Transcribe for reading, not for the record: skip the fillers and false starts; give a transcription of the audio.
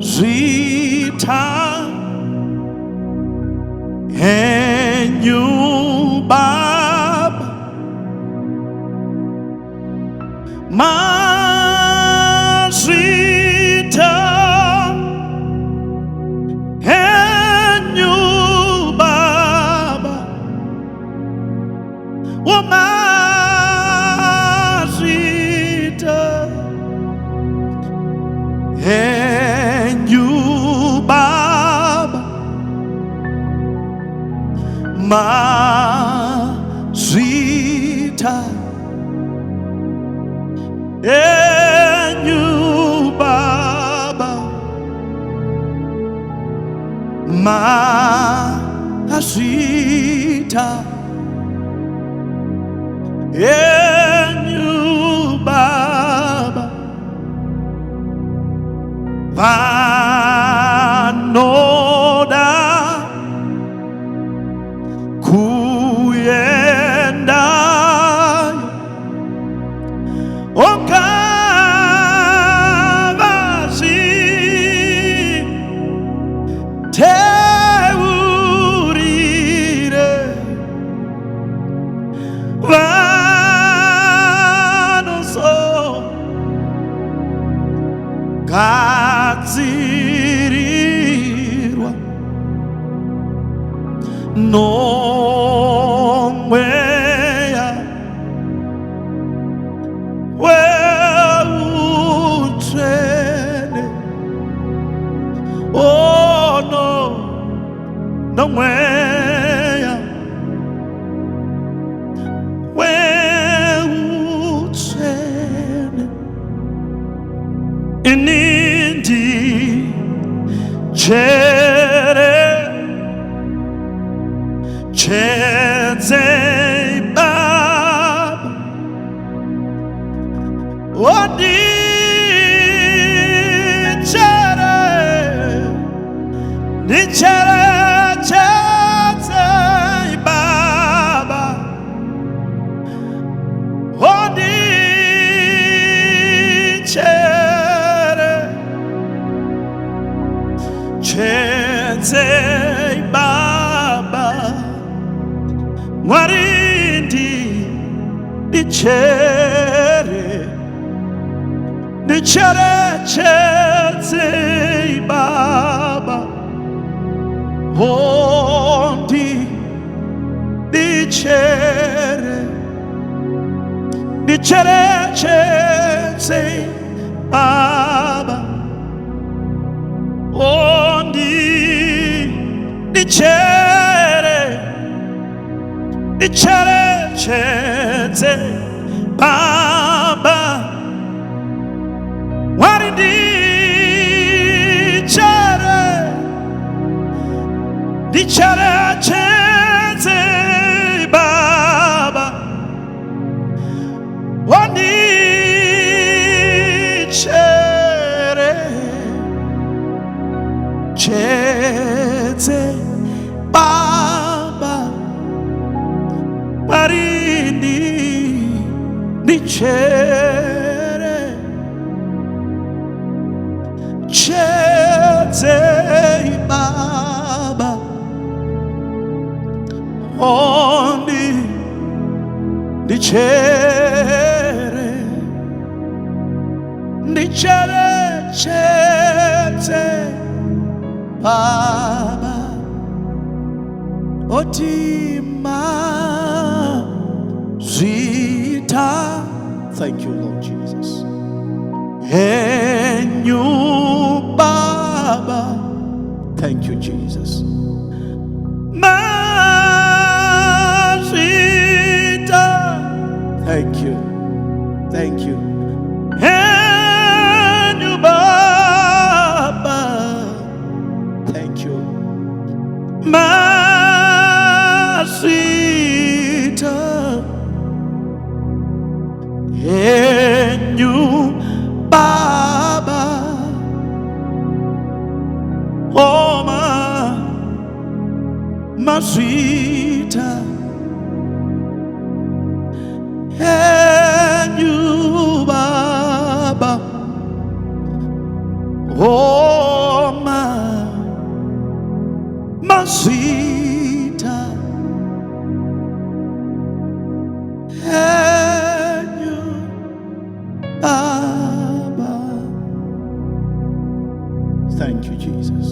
Mazvita Henyu Baba Mazvita Henyu Baba Oh Mazvita Henyu Baba Mazvita Henyu Baba Mazvita Henyu Baba Vanoda kuyenda okavazi teurire vanoso gadzirirwa nomweya weutsvene oh no nomweya weutsvene inindi chere Chenzei Baba Odi Chere Ni Chere Chenzei Baba Odi Chere Chenzei Baba Warindi Ni chere cheze Baba Wondi Ni chere cheze Baba Wondi Ni chere Chere cheze Baba Warindi chere cheze Baba Warindi chere cheze Baba Warindi chere cheze Baba Ondi chere cheze Baba Otima Zita. Thank you, Lord Jesus. Henyu Baba. Thank you, Jesus. Mazvita. Thank you. Thank you. Henyu Baba. Thank you. Mazvita Henyu Baba Oh Mazvita Henyu Baba Oh, Mazvita, Henyu, Abba. Thank you, Jesus.